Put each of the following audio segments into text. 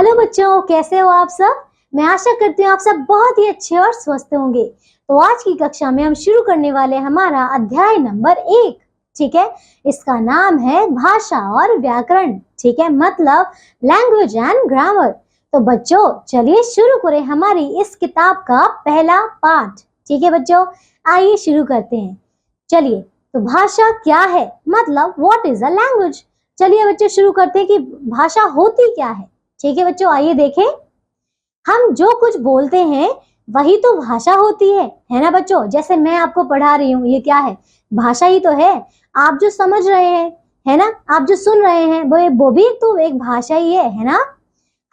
Hello बच्चों, कैसे हो आप सब। मैं आशा करती हूँ आप सब बहुत ही अच्छे और स्वस्थ होंगे। तो आज की कक्षा में हम शुरू करने वाले हमारा अध्याय नंबर 1। ठीक है, इसका नाम है भाषा और व्याकरण। ठीक है, मतलब लैंग्वेज एंड ग्रामर। तो बच्चों चलिए शुरू करें हमारी इस किताब का पहला पाठ। ठीक है बच्चों, आइए शुरू करते हैं। चलिए, तो भाषा क्या है, मतलब व्हाट इज अ लैंग्वेज। चलिए बच्चों शुरू करते हैं कि भाषा होती क्या है। ठीक है बच्चों, आइए देखें। हम जो कुछ बोलते हैं वही तो भाषा होती है ना बच्चों। जैसे मैं आपको पढ़ा रही हूँ, ये क्या है, भाषा ही तो है। आप जो समझ रहे हैं, है ना, आप जो सुन रहे हैं वो भी तो एक भाषा ही है ना।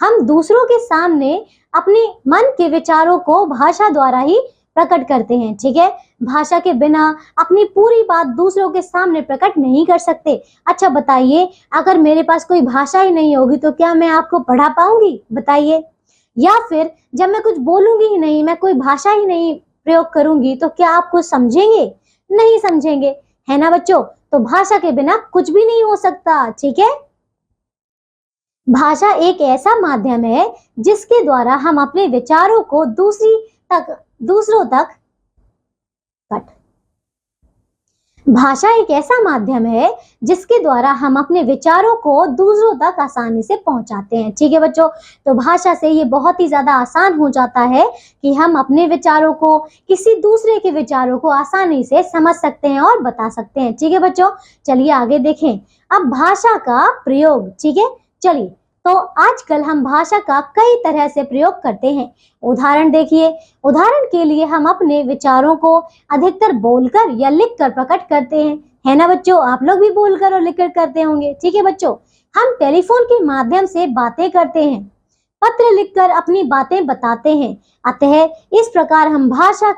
हम दूसरों के सामने अपने मन के विचारों को भाषा द्वारा ही प्रकट करते हैं। ठीक है, भाषा के बिना अपनी पूरी बात दूसरों के सामने प्रकट नहीं कर सकते। अच्छा बताइए, अगर मेरे पास कोई भाषा ही नहीं होगी तो क्या मैं आपको पढ़ा पाऊंगी, बताइए। या फिर जब मैं कुछ बोलूंगी ही नहीं, मैं कोई भाषा ही नहीं प्रयोग करूंगी, तो क्या आप कुछ समझेंगे, नहीं समझेंगे, है ना बच्चों। तो भाषा के बिना कुछ भी नहीं हो सकता। ठीक है, भाषा एक ऐसा माध्यम है जिसके द्वारा हम अपने विचारों को दूसरों तक भाषा एक ऐसा माध्यम है जिसके द्वारा हम अपने विचारों को दूसरों तक आसानी से पहुंचाते हैं। ठीक है बच्चों, तो भाषा से ये बहुत ही ज्यादा आसान हो जाता है कि हम अपने विचारों को किसी दूसरे के विचारों को आसानी से समझ सकते हैं और बता सकते हैं। ठीक है बच्चों, चलिए आगे देखें अब भाषा का प्रयोग। ठीक है, चलिए, तो आजकल हम भाषा का कई तरह से प्रयोग करते हैं। उदाहरण देखिए, उदाहरण के लिए हम अपने विचारों को अधिकतर बोलकर या लिखकर प्रकट करते हैं, है ना बच्चों। आप लोग भी बोलकर और लिखकर करते होंगे। ठीक है बच्चों, हम टेलीफोन के माध्यम से बातें करते हैं, पत्र लिखकर अपनी बातें बताते हैं। अतः इस प्रकार हम भाषा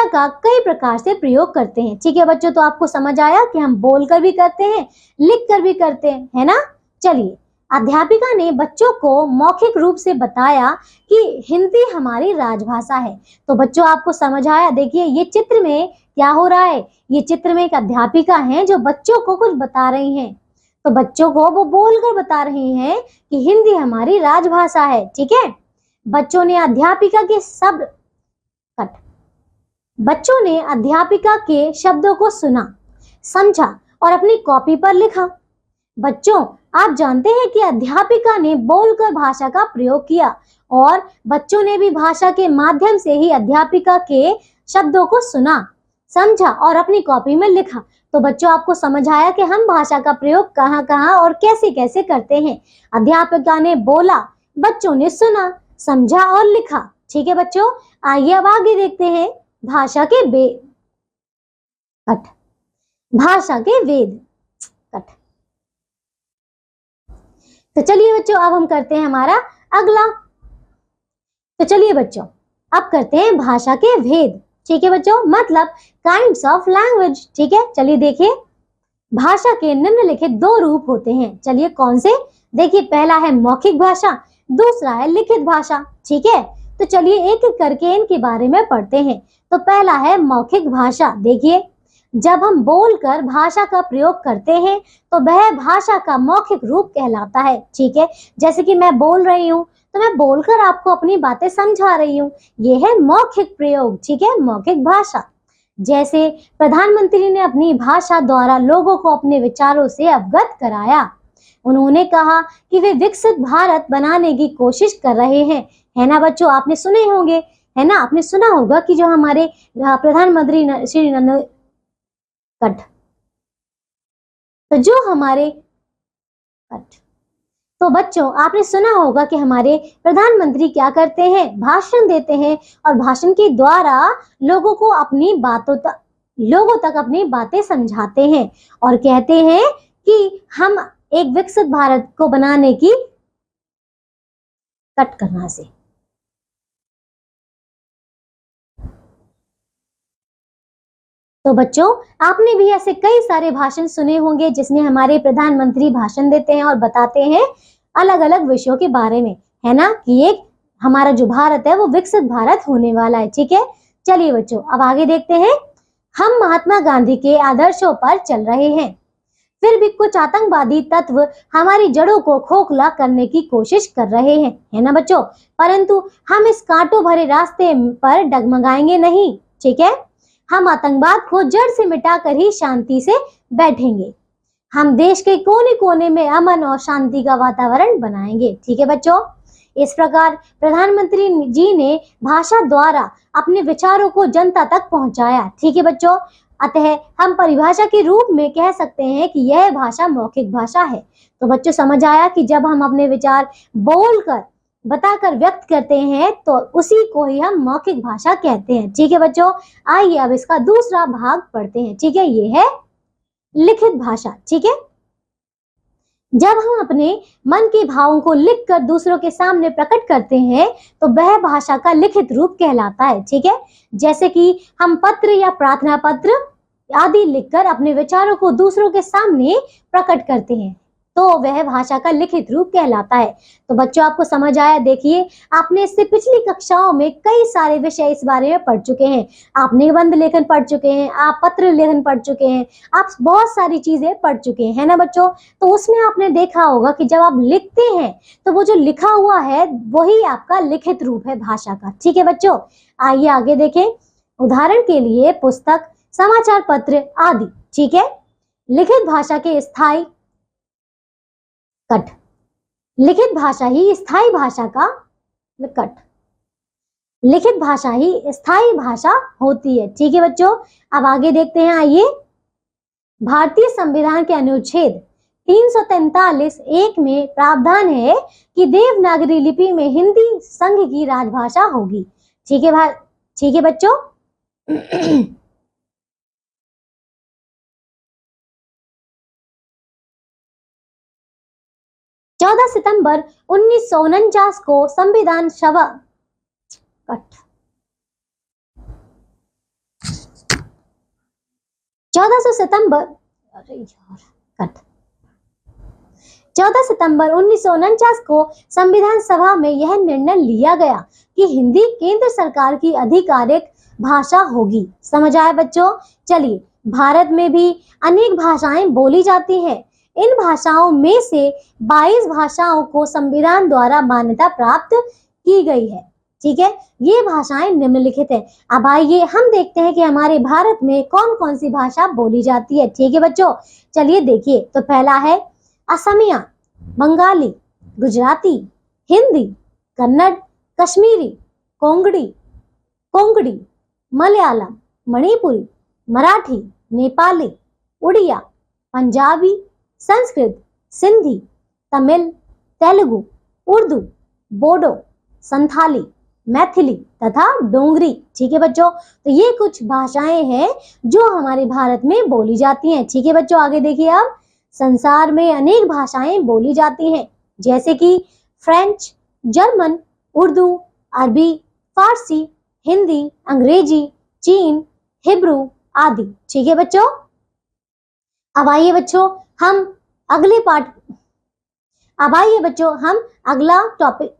का कई प्रकार से प्रयोग करते हैं। ठीक है बच्चों, तो आपको समझ आया कि हम बोलकर भी करते हैं, लिखकर भी करते हैं, है ना। चलिए, अध्यापिका ने बच्चों को मौखिक रूप से बताया कि हिंदी हमारी राजभाषा है। तो बच्चों आपको समझ आया। देखिए ये चित्र में क्या हो रहा है, ये चित्र में एक अध्यापिका है जो बच्चों को कुछ बता रही हैं। तो बच्चों को वो बोलकर बता रही हैं कि हिंदी हमारी राजभाषा है। ठीक है, बच्चों ने अध्यापिका के शब्दों को सुना, समझा और अपनी कॉपी पर लिखा। बच्चों आप जानते हैं कि अध्यापिका ने बोलकर भाषा का प्रयोग किया और बच्चों ने भी भाषा के माध्यम से ही अध्यापिका के शब्दों को सुना, समझा और अपनी कॉपी में लिखा। तो बच्चों आपको समझ आया कि हम भाषा का प्रयोग कहाँ कहाँ और कैसे कैसे करते हैं। अध्यापिका ने बोला, बच्चों ने सुना, समझा और लिखा। ठीक है बच्चों, आइए अब आगे देखते हैं भाषा के वेद। तो चलिए बच्चों, अब हम करते हैं हमारा अगला। तो चलिए बच्चों, अब करते हैं भाषा के भेद। ठीक है बच्चों, मतलब काइंड्स ऑफ लैंग्वेज। ठीक है, चलिए देखिए, भाषा के निम्नलिखित 2 रूप होते हैं। चलिए कौन से, देखिए पहला है मौखिक भाषा, दूसरा है लिखित भाषा। ठीक है, तो चलिए एक एक करके इनके बारे में पढ़ते हैं। तो पहला है मौखिक भाषा। देखिए, जब हम बोलकर भाषा का प्रयोग करते हैं तो वह भाषा का मौखिक रूप कहलाता है। ठीक है, जैसे कि मैं बोल रही हूँ तो मैं बोलकर आपको अपनी बातें समझा रही हूँ, ये है मौखिक प्रयोग। ठीक है, मौखिक भाषा। जैसे प्रधानमंत्री ने अपनी भाषा द्वारा लोगों को अपने विचारों से अवगत कराया। उन्होंने कहा कि वे विकसित भारत बनाने की कोशिश कर रहे हैं, है ना बच्चों। आपने सुने होंगे, है ना, आपने सुना होगा कि जो हमारे प्रधानमंत्री श्री तो बच्चों आपने सुना होगा कि हमारे प्रधानमंत्री क्या करते हैं, भाषण देते हैं और भाषण के द्वारा लोगों तक अपनी बातें समझाते हैं और कहते हैं कि हम एक विकसित भारत को बनाने की करना से। तो बच्चों आपने भी ऐसे कई सारे भाषण सुने होंगे जिसमें हमारे प्रधानमंत्री भाषण देते हैं और बताते हैं अलग अलग विषयों के बारे में, है ना, कि एक हमारा जो भारत है वो विकसित भारत होने वाला है। ठीक है, चलिए बच्चों अब आगे देखते हैं। हम महात्मा गांधी के आदर्शों पर चल रहे हैं। फिर भी कुछ आतंकवादी तत्व हमारी जड़ों को खोखला करने की कोशिश कर रहे हैं, है ना बच्चों। परंतु हम इस कांटों भरे रास्ते पर डगमगाएंगे नहीं, ठीक है। हम आतंकवाद को जड़ से मिटाकर ही शांति से बैठेंगे। हम देश के कोने कोने में अमन और शांति का वातावरण बनाएंगे, ठीक है बच्चों। इस प्रकार प्रधानमंत्री जी ने भाषा द्वारा अपने विचारों को जनता तक पहुंचाया, ठीक है बच्चों। अतः हम परिभाषा के रूप में कह सकते हैं कि यह भाषा मौखिक भाषा है। तो बच्चों समझ आया कि जब हम अपने विचार बोलकर बताकर व्यक्त करते हैं तो उसी को ही हम मौखिक भाषा कहते हैं, ठीक है बच्चों। आइए अब इसका दूसरा भाग पढ़ते हैं, ठीक है। ये है लिखित भाषा, ठीक है। जब हम अपने मन के भावों को लिखकर दूसरों के सामने प्रकट करते हैं तो वह भाषा का लिखित रूप कहलाता है, ठीक है। जैसे कि हम पत्र या प्रार्थना पत्र आदि लिखकर अपने विचारों को दूसरों के सामने प्रकट करते हैं तो वह भाषा का लिखित रूप कहलाता है। तो बच्चों आपको समझ आया। देखिए आपने इससे पिछली कक्षाओं में कई सारे विषय इस बारे में पढ़ चुके हैं। आप निबंध लेखन पढ़ चुके हैं, आप पत्र लेखन पढ़ चुके हैं, आप बहुत सारी चीजें पढ़ चुके हैं, है ना बच्चों। तो उसमें आपने देखा होगा कि जब आप लिखते हैं तो वो जो लिखा हुआ है वही आपका लिखित रूप है भाषा का, ठीक है बच्चों। आइए आगे देखें। उदाहरण के लिए पुस्तक, समाचार पत्र आदि, ठीक है। लिखित भाषा के स्थायी कट, लिखित भाषा ही स्थायी भाषा का कट, लिखित भाषा ही स्थायी भाषा होती है, ठीक है बच्चों। अब आगे देखते हैं। आइए भारतीय संविधान के अनुच्छेद 343(1) में प्रावधान है कि देवनागरी लिपि में हिंदी संघ की राजभाषा होगी, ठीक है ठीक है बच्चों। 14 सितंबर 1949 को संविधान सभा 14 सितंबर 1949 को संविधान सभा में यह निर्णय लिया गया कि हिंदी केंद्र सरकार की आधिकारिक भाषा होगी। समझ आया बच्चों। चलिए भारत में भी अनेक भाषाएं बोली जाती हैं। इन भाषाओं में से 22 भाषाओं को संविधान द्वारा मान्यता प्राप्त की गई है, ठीक है। ये भाषाएं निम्नलिखित है। अब आइए हम देखते हैं कि हमारे भारत में कौन कौन सी भाषा बोली जाती है, ठीक है बच्चों। चलिए देखिए। तो पहला है असमिया, बंगाली, गुजराती, हिंदी, कन्नड़, कश्मीरी, कोंकणी, मलयालम, मणिपुरी, मराठी, नेपाली, उड़िया, पंजाबी, संस्कृत, सिंधी, तमिल, तेलुगु, उर्दू, बोडो, संथाली, मैथिली तथा डोंगरी, ठीक है बच्चों। तो ये कुछ भाषाएं हैं जो हमारे भारत में बोली जाती हैं, ठीक है बच्चों। आगे देखिए। अब संसार में अनेक भाषाएं बोली जाती हैं जैसे कि फ्रेंच, जर्मन, उर्दू, अरबी, फारसी, हिंदी, अंग्रेजी, चीन, हिब्रू आदि, ठीक है बच्चों। अब आइए बच्चों हम अगला टॉपिक,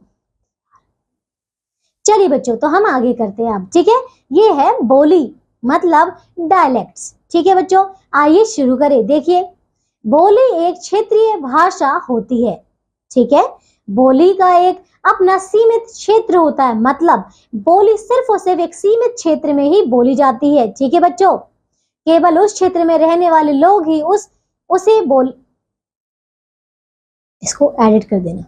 चलिए बच्चों तो हम आगे करते हैं अब, ठीक है। ये है बोली मतलब डायलेक्ट्स, ठीक है बच्चों। आइए शुरू करें। देखिए बोली एक क्षेत्रीय भाषा होती है, ठीक है। बोली का एक अपना सीमित क्षेत्र होता है, मतलब बोली सिर्फ और सिर्फ एक सीमित क्षेत्र में ही बोली जाती है, ठीक है बच्चों। केवल उस क्षेत्र में रहने वाले लोग ही उसे बोल, इसको एडिट कर देना।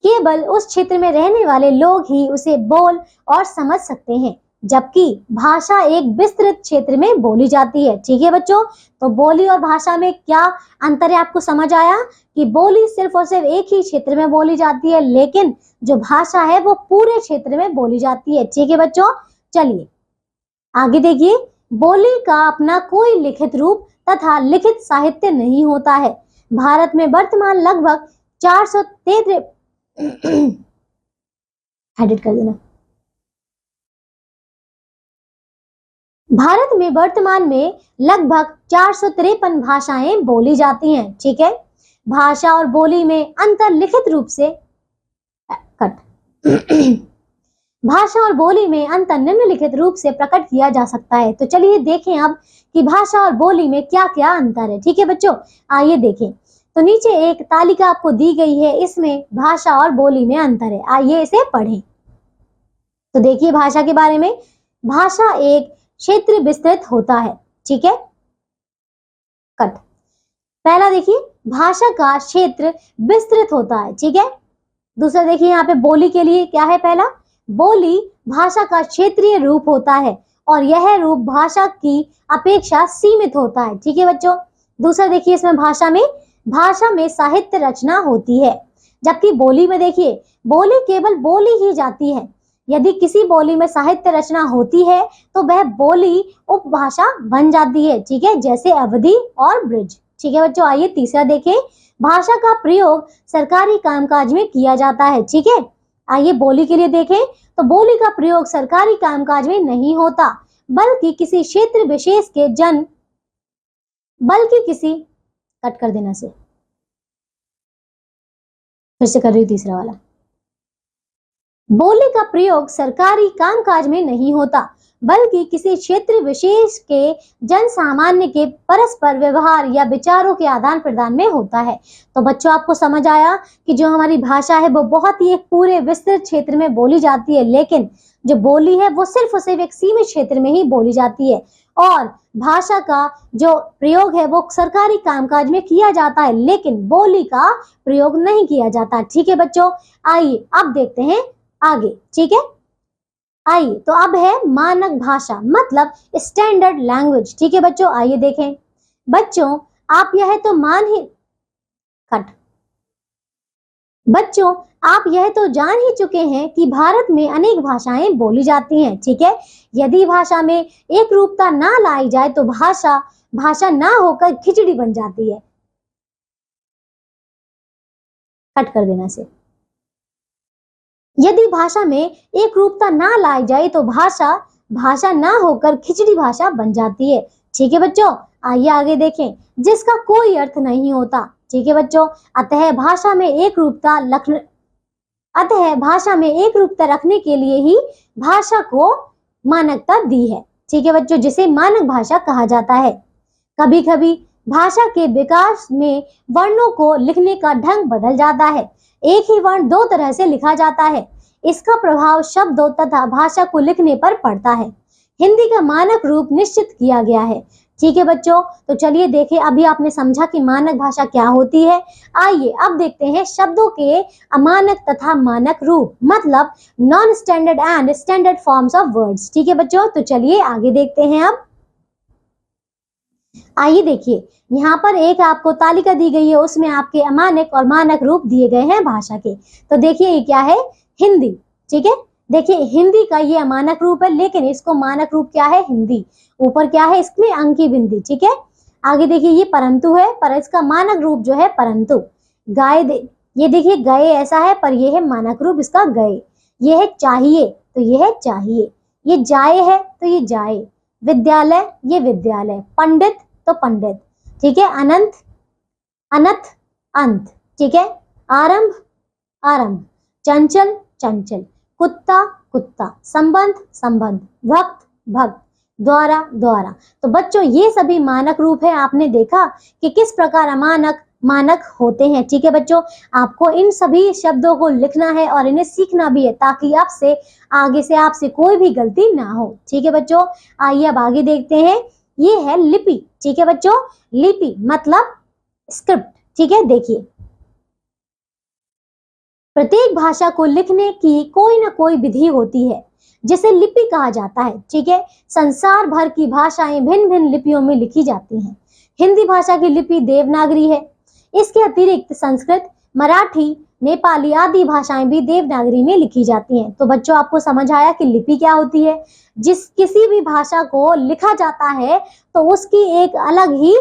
केवल उस क्षेत्र में रहने वाले लोग ही उसे बोल और समझ सकते हैं, जबकि भाषा एक विस्तृत क्षेत्र में बोली जाती है, ठीक है बच्चों। तो बोली और भाषा में क्या अंतर है आपको समझ आया कि बोली सिर्फ और सिर्फ एक ही क्षेत्र में बोली जाती है, लेकिन जो भाषा है वो पूरे क्षेत्र में बोली जाती है, ठीक है बच्चों। चलिए आगे देखिए। बोली का अपना कोई लिखित रूप तथा लिखित साहित्य नहीं होता है। भारत में वर्तमान लगभग 433 एडिट कर देना। भारत में वर्तमान में लगभग 453 भाषाएं बोली जाती हैं, ठीक है। भाषा और बोली में अंतर लिखित रूप से कट भाषा और बोली में अंतर निम्नलिखित रूप से प्रकट किया जा सकता है। तो चलिए देखें अब कि भाषा और बोली में क्या क्या अंतर है। ठीक है बच्चों, आइए देखें। तो नीचे एक तालिका आपको दी गई है, इसमें भाषा और बोली में अंतर है, आइए इसे पढ़ें। तो देखिए भाषा के बारे में, भाषा एक क्षेत्र विस्तृत होता है। ठीक है, कट। पहला देखिए, भाषा का क्षेत्र विस्तृत होता है। ठीक है, दूसरा देखिए यहाँ पे बोली के लिए क्या है, पहला बोली भाषा का क्षेत्रीय रूप होता है और यह रूप भाषा की अपेक्षा सीमित होता है। ठीक है बच्चों, दूसरा देखिए इसमें भाषा में साहित्य रचना होती है, जबकि बोली में देखिए बोली केवल बोली ही जाती है। यदि किसी बोली में साहित्य रचना होती है तो वह बोली उपभाषा बन जाती है। ठीक है, जैसे अवधि और ब्रिज। ठीक है बच्चों, आइए तीसरा देखें। भाषा का प्रयोग सरकारी कामकाज में किया जाता है। ठीक है, आइए बोली के लिए देखें। तो बोली का प्रयोग सरकारी कामकाज में नहीं होता, बल्कि किसी क्षेत्र विशेष के बल्कि किसी, कट कर देना से, फिर से कर रही हूं तीसरा वाला। बोली का प्रयोग सरकारी कामकाज में नहीं होता, बल्कि किसी क्षेत्र विशेष के जन सामान्य के परस्पर व्यवहार या विचारों के आदान प्रदान में होता है। तो बच्चों आपको समझ आया कि जो हमारी भाषा है वो बहुत ही एक पूरे विस्तृत क्षेत्र में बोली जाती है, लेकिन जो बोली है वो सिर्फ और सिर्फ एक सीमित क्षेत्र में ही बोली जाती है, और भाषा का जो प्रयोग है वो सरकारी कामकाज में किया जाता है, लेकिन बोली का प्रयोग नहीं किया जाता। ठीक है बच्चों, आइए अब देखते हैं आगे। ठीक है, आइए तो अब है मानक भाषा, मतलब स्टैंडर्ड लैंग्वेज। ठीक है बच्चों, आइए देखें। बच्चों आप यह तो जान ही चुके हैं कि भारत में अनेक भाषाएं बोली जाती हैं। ठीक है, यदि भाषा में एक रूपता ना लाई जाए तो भाषा ना होकर खिचड़ी बन जाती है। कट कर देना से। यदि भाषा में एक रूपता ना लाई जाए तो भाषा ना होकर खिचड़ी भाषा बन जाती है। ठीक है बच्चों, आइए आगे देखें। जिसका कोई अर्थ नहीं होता। ठीक है बच्चों, अतः भाषा में एक रूपता रखने के लिए ही भाषा को मानकता दी है। ठीक है बच्चों, जिसे मानक भाषा कहा जाता है। कभी कभी भाषा के विकास में वर्णों को लिखने का ढंग बदल जाता है। एक ही वर्ण दो तरह से लिखा जाता है, इसका प्रभाव शब्दों तथा भाषा को लिखने पर पड़ता है। हिंदी का मानक रूप निश्चित किया गया है। ठीक है बच्चों, तो चलिए देखें, अभी आपने समझा कि मानक भाषा क्या होती है। आइए अब देखते हैं शब्दों के अमानक तथा मानक रूप, मतलब non standard and standard forms of words. ठीक है बच्चों, तो चलिए आगे देखते हैं। अब आइए देखिए, यहाँ पर एक आपको तालिका दी गई है, उसमें आपके अमानक और मानक रूप दिए गए हैं भाषा के। तो देखिए ये क्या है, हिंदी। ठीक है, देखिए हिंदी का ये अमानक रूप है, लेकिन इसको मानक रूप क्या है, हिंदी। ऊपर क्या है, इसमें अंक की बिंदी। ठीक है, आगे देखिए ये परंतु है, पर इसका मानक रूप जो है परंतु। ये देखिए गए ऐसा है, पर ये है मानक रूप इसका गए। ये है चाहिए, तो ये है चाहिए। ये जाए है, तो ये जाए। विद्यालय, ये विद्यालय। पंडित, तो पंडित। ठीक है, अनंत, अनथ, अंत। ठीक है, आरंभ, आरंभ। चंचल, चंचल। कुत्ता, कुत्ता। संबंध, संबंध। भक्त, भक्त। द्वारा, द्वारा। तो बच्चों ये सभी मानक रूप है। आपने देखा कि किस प्रकार अमानक मानक होते हैं। ठीक है बच्चों, आपको इन सभी शब्दों को लिखना है और इन्हें सीखना भी है, ताकि आगे से आपसे कोई भी गलती ना हो। ठीक है बच्चों, आइए अब आगे देखते हैं। ये है लिपि। ठीक है बच्चों, लिपि मतलब स्क्रिप्ट। ठीक है, देखिए प्रत्येक भाषा को लिखने की कोई ना कोई विधि होती है, जिसे लिपि कहा जाता है। ठीक है, संसार भर की भाषाएं भिन्न भिन्न लिपियों में लिखी जाती हैं। हिंदी भाषा की लिपि देवनागरी है। इसके अतिरिक्त संस्कृत, मराठी, नेपाली आदि भाषाएं भी देवनागरी में लिखी जाती हैं। तो बच्चों आपको समझ आया कि लिपि क्या होती है। किसी भी भाषा को लिखा जाता है तो उसकी एक अलग ही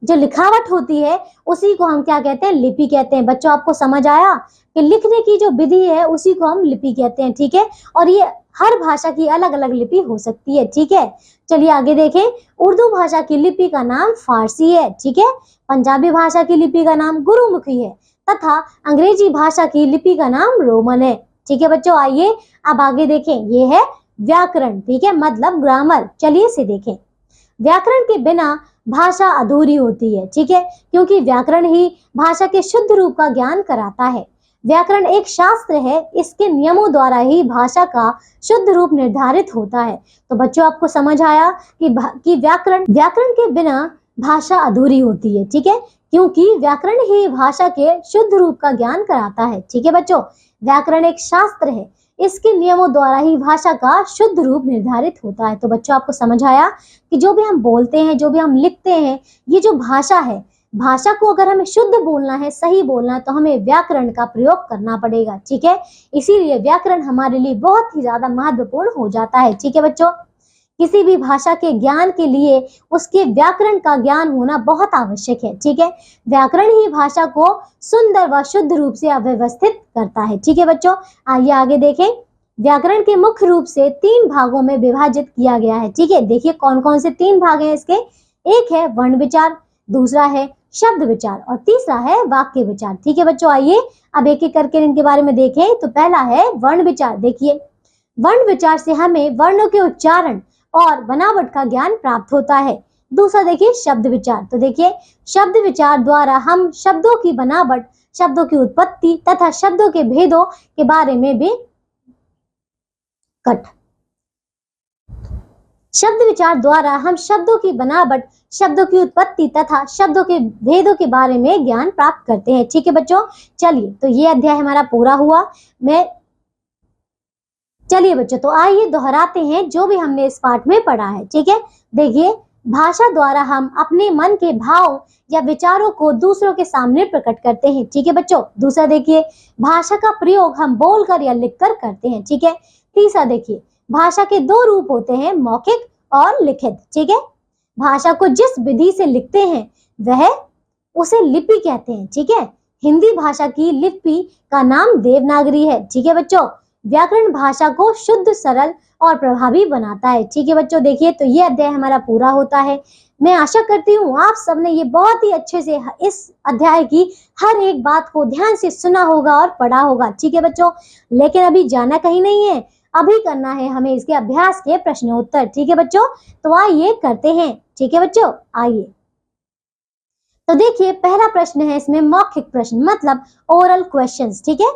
जो लिखावट होती है, उसी को हम क्या कहते हैं, लिपि कहते हैं। बच्चों आपको समझ आया कि लिखने की जो विधि है उसी को हम लिपि कहते हैं। ठीक है, और ये हर भाषा की अलग अलग लिपि हो सकती है। ठीक है, चलिए आगे देखें। उर्दू भाषा की लिपि का नाम फारसी है। ठीक है, पंजाबी भाषा की लिपि का नाम गुरुमुखी है, तथा अंग्रेजी भाषा की लिपि का नाम रोमन है। ठीक है बच्चों, आइए अब आगे देखें, ये है व्याकरण, ठीक है, मतलब ग्रामर। चलिए इसे देखें। व्याकरण के बिना भाषा अधूरी होती है, ठीक है, क्योंकि व्याकरण ही भाषा के शुद्ध रूप का ज्ञान कराता है। व्याकरण एक शास्त्र है, इसके नियमों द्वारा ही भाषा का शुद्ध रूप निर्धारित होता है। तो बच्चों आपको समझ आया कि व्याकरण के बिना भाषा अधूरी होती है, ठीक है, क्योंकि व्याकरण ही भाषा के शुद्ध रूप का ज्ञान कराता है। ठीक है बच्चों, व्याकरण एक शास्त्र है, इसके नियमों द्वारा ही भाषा का शुद्ध रूप निर्धारित होता है। तो बच्चों आपको समझ आया कि जो भी हम बोलते हैं, जो भी हम लिखते हैं, ये जो भाषा है, भाषा को अगर हमें शुद्ध बोलना है, सही बोलना है, तो हमें व्याकरण का प्रयोग करना पड़ेगा। ठीक है, इसीलिए व्याकरण हमारे लिए बहुत ही ज्यादा महत्वपूर्ण हो जाता है। ठीक है बच्चों, किसी भी भाषा के ज्ञान के लिए उसके व्याकरण का ज्ञान होना बहुत आवश्यक है। ठीक है, व्याकरण ही भाषा को सुंदर व शुद्ध रूप से अव्यवस्थित करता है। ठीक है बच्चों, आइए आगे देखें। व्याकरण के मुख्य रूप से 3 भागों में विभाजित किया गया है। ठीक है, देखिए कौन कौन से 3 भाग हैं इसके। एक है वर्ण विचार, दूसरा है शब्द विचार और तीसरा है वाक्य विचार। ठीक है बच्चों, आइए अब एक एक करके इनके बारे में देखें। तो पहला है वर्ण विचार। देखिए, वर्ण विचार से हमें वर्णों के उच्चारण और बनावट का ज्ञान प्राप्त होता है। दूसरा देखिए शब्द विचार। तो देखिए, शब्द विचार द्वारा हम शब्दों की बनावट, शब्दों की उत्पत्ति तथा शब्दों के भेदों के बारे में भी शब्द विचार द्वारा हम शब्दों की बनावट, शब्दों की उत्पत्ति तथा शब्दों के भेदों के बारे में ज्ञान प्राप्त करते हैं। ठीक है बच्चों, चलिए तो ये अध्याय हमारा पूरा हुआ। चलिए बच्चों, तो आइए दोहराते हैं जो भी हमने इस पाठ में पढ़ा है। ठीक है, देखिए, भाषा द्वारा हम अपने मन के भाव या विचारों को दूसरों के सामने प्रकट करते हैं। ठीक है बच्चों, दूसरा देखिए, भाषा का प्रयोग हम बोलकर या लिखकर करते हैं। ठीक है, तीसरा देखिए, भाषा के 2 रूप होते हैं, मौखिक और लिखित। ठीक है, भाषा को जिस विधि से लिखते हैं वह उसे लिपि कहते हैं। ठीक है, हिंदी भाषा की लिपि का नाम देवनागरी है। ठीक है बच्चों, व्याकरण भाषा को शुद्ध, सरल और प्रभावी बनाता है। ठीक है बच्चों, देखिए तो ये अध्याय हमारा पूरा होता है। मैं आशा करती हूँ आप सबने ये बहुत ही अच्छे से इस अध्याय की हर एक बात को ध्यान से सुना होगा और पढ़ा होगा। ठीक है बच्चों, लेकिन अभी जाना कहीं नहीं है, अभी करना है हमें इसके अभ्यास के प्रश्नोत्तर। ठीक है बच्चों, तो आइए करते हैं। ठीक है बच्चों, आइए। तो देखिए, पहला प्रश्न है इसमें मौखिक प्रश्न, मतलब ओरल क्वेश्चंस। ठीक है,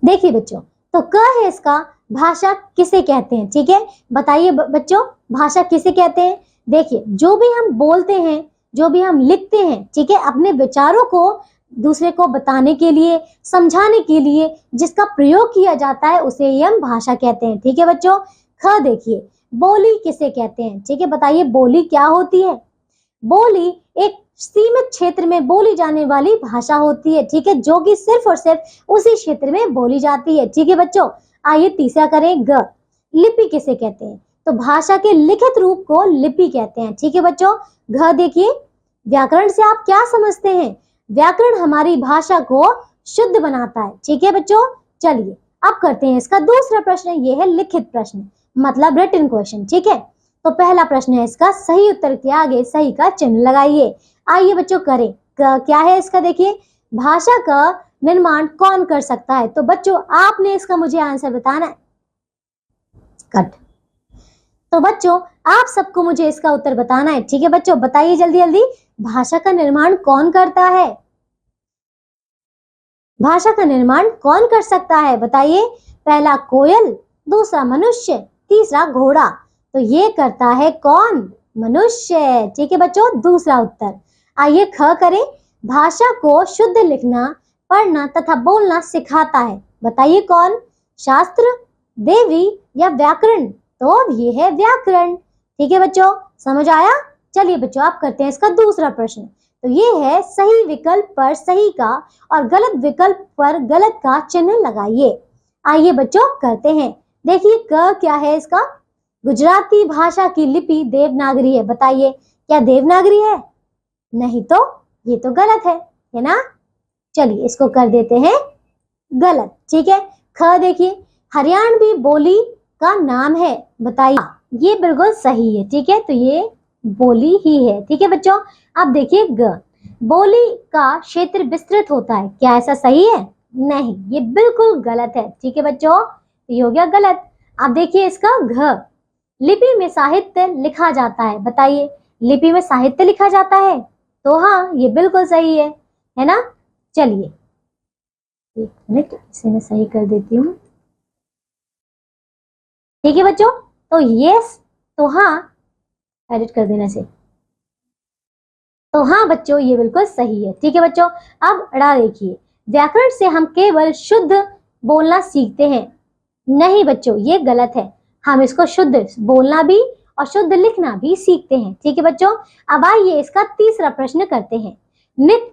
देखिए बच्चों, तो क है इसका, भाषा किसे कहते हैं। ठीक है, बताइए बच्चों, भाषा किसे कहते हैं। देखिए, जो भी हम बोलते हैं, जो भी हम लिखते हैं, ठीक है, अपने विचारों को दूसरे को बताने के लिए, समझाने के लिए जिसका प्रयोग किया जाता है उसे ही हम भाषा कहते हैं। ठीक है बच्चों, ख देखिए, बोली किसे कहते हैं। ठीक है, बताइए बोली क्या होती है। बोली एक सीमित क्षेत्र में बोली जाने वाली भाषा होती है। ठीक है, जो कि सिर्फ और सिर्फ उसी क्षेत्र में बोली जाती है। ठीक है बच्चों, आइए तीसरा करें, ग। लिपि किसे कहते हैं। तो भाषा के लिखित रूप को लिपि कहते हैं। ठीक है बच्चों, घ देखिए, व्याकरण से आप क्या समझते हैं। व्याकरण हमारी भाषा को शुद्ध बनाता है। ठीक है बच्चों, चलिए अब करते हैं इसका दूसरा प्रश्न। ये है लिखित प्रश्न, मतलब रिटन क्वेश्चन। ठीक है, तो पहला प्रश्न है इसका, सही उत्तर के आगे सही का चिन्ह लगाइए। आइए बच्चों करें। क्या है इसका, देखिए, भाषा का निर्माण कौन कर सकता है। तो बच्चों आपने इसका मुझे आंसर बताना है। कट। तो बच्चों आप सबको मुझे इसका उत्तर बताना है। ठीक है बच्चों, बताइए जल्दी जल्दी, भाषा का निर्माण कौन करता है। भाषा का निर्माण कौन कर सकता है, बताइए। पहला कोयल, दूसरा मनुष्य, तीसरा घोड़ा। तो ये करता है कौन, मनुष्य। ठीक है बच्चों, दूसरा उत्तर। आइए ख करें, भाषा को शुद्ध लिखना, पढ़ना तथा बोलना सिखाता है। बताइए कौन, शास्त्र, देवी या व्याकरण। तो अब ये है व्याकरण। ठीक है बच्चों, समझ आया। चलिए बच्चों आप करते हैं इसका दूसरा प्रश्न। तो ये है, सही विकल्प पर सही का और गलत विकल्प पर गलत का चिन्ह लगाइए। आइए बच्चों करते हैं। देखिए क क्या है इसका, गुजराती भाषा की लिपि देवनागरी है। बताइए क्या देवनागरी है, नहीं तो ये तो गलत है ना। चलिए इसको कर देते हैं गलत। ठीक है, ख देखिए, हरियाणवी बोली का नाम है। बताइए, ये बिल्कुल सही है। ठीक है, तो ये बोली ही है। ठीक है बच्चों, अब देखिए ग, बोली का क्षेत्र विस्तृत होता है, क्या ऐसा सही है? नहीं, ये बिल्कुल गलत है। ठीक है बच्चों, ये हो गया गलत। अब देखिए इसका घ, लिपि में साहित्य लिखा जाता है, बताइए लिपि में साहित्य लिखा जाता है? तो हाँ, ये बिल्कुल सही है ना। चलिए एक मिनट, इसे मैं सही कर देती हूँ। ठीक है बच्चों, तो यस, तो हाँ, एडिट कर देने से, तो हाँ बच्चों ये बिल्कुल सही है। ठीक है बच्चों, अब अड़ा देखिए, व्याकरण से हम केवल शुद्ध बोलना सीखते हैं। नहीं बच्चों, ये गलत है, हम इसको शुद्ध बोलना भी और शुद्ध लिखना भी सीखते हैं। ठीक है बच्चों, अब आइए इसका तीसरा प्रश्न करते हैं। नित्य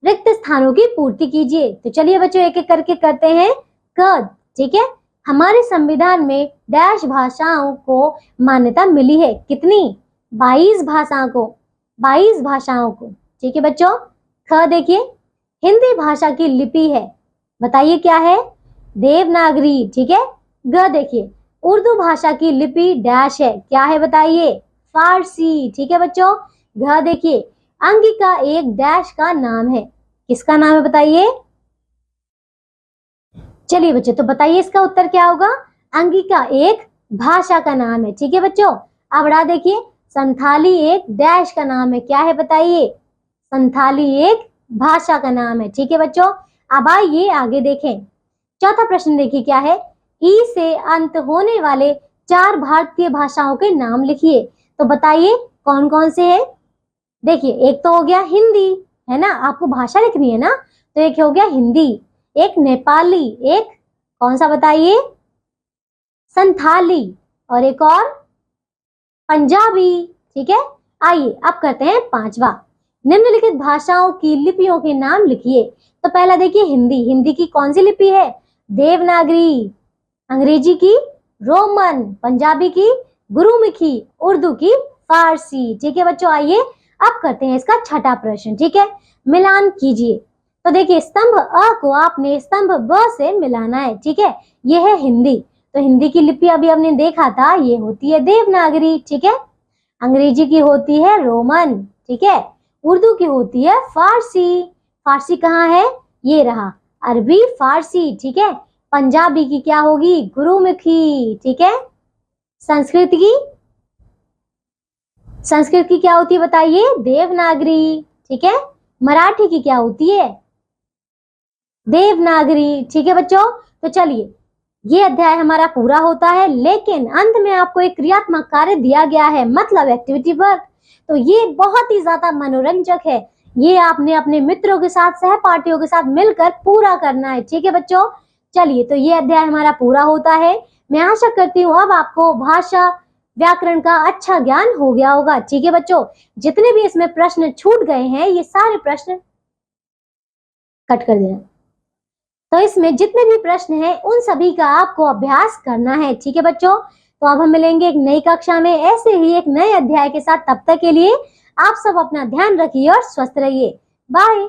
रिक्त स्थानों की पूर्ति कीजिए। तो चलिए बच्चों एक एक करके करते हैं। कद, ठीक है, हमारे संविधान में डैश भाषाओं को मान्यता मिली है, कितनी? 22 भाषाओं को, 22 भाषाओं को। ठीक है बच्चों, ख देखिए, हिंदी भाषा की लिपि है, बताइए क्या है? देवनागरी। ठीक है, ग देखिए, उर्दू भाषा की लिपि डैश है, क्या है बताइए? फारसी। ठीक है बच्चों, घ देखिए, अंगिका एक डैश का नाम है, किसका नाम है बताइए? चलिए बच्चों, तो बताइए इसका उत्तर क्या होगा? अंगिका एक भाषा का नाम है। ठीक है बच्चों, अब रहा देखिए, संथाली एक डैश का नाम है, क्या है बताइए? संथाली एक भाषा का नाम है। ठीक है बच्चों, अब आइए आगे देखें। चौथा प्रश्न देखिए क्या है, ई से अंत होने वाले 4 भारतीय भाषाओं के नाम लिखिए। तो बताइए कौन कौन से हैं? देखिए एक तो हो गया हिंदी, है ना, आपको भाषा लिखनी है ना, तो एक हो गया हिंदी, एक नेपाली, एक कौन सा बताइए? संथाली, और एक और पंजाबी। ठीक है, आइए अब करते हैं पांचवा। निम्नलिखित भाषाओं की लिपियों के नाम लिखिए। तो पहला देखिए हिंदी, हिंदी की कौन सी लिपि है? देवनागरी, अंग्रेजी की रोमन, पंजाबी की गुरुमुखी, उर्दू की फारसी। ठीक है बच्चों, आइए अब करते हैं इसका छठा प्रश्न। ठीक है, मिलान कीजिए। तो देखिए स्तंभ अ को आपने स्तंभ ब से मिलाना है। ठीक है, ये है हिंदी, तो हिंदी की लिपि अभी हमने देखा था, ये होती है देवनागरी। ठीक है, अंग्रेजी की होती है रोमन। ठीक है, उर्दू की होती है फारसी, फारसी कहाँ है? ये रहा, अरबी फारसी। ठीक है, पंजाबी की क्या होगी? गुरुमुखी। ठीक है, संस्कृत की क्या होती है बताइए? देवनागरी। ठीक है, मराठी की क्या होती है? देवनागरी। ठीक है बच्चों, तो चलिए ये अध्याय हमारा पूरा होता है, लेकिन अंत में आपको एक क्रियात्मक कार्य दिया गया है, मतलब एक्टिविटी वर्क। तो ये बहुत ही ज्यादा मनोरंजक है, ये आपने अपने मित्रों के साथ, सहपाठियों के साथ मिलकर पूरा करना है। ठीक है बच्चों, चलिए तो ये अध्याय हमारा पूरा होता है। मैं आशा करती हूँ अब आपको भाषा व्याकरण का अच्छा ज्ञान हो गया होगा। ठीक है बच्चों, जितने भी इसमें प्रश्न छूट गए हैं, ये सारे प्रश्न कट कर देना, तो इसमें जितने भी प्रश्न हैं उन सभी का आपको अभ्यास करना है। ठीक है बच्चों, तो अब हम मिलेंगे एक नई कक्षा में ऐसे ही एक नए अध्याय के साथ। तब तक के लिए आप सब अपना ध्यान रखिए और स्वस्थ रहिए। बाय।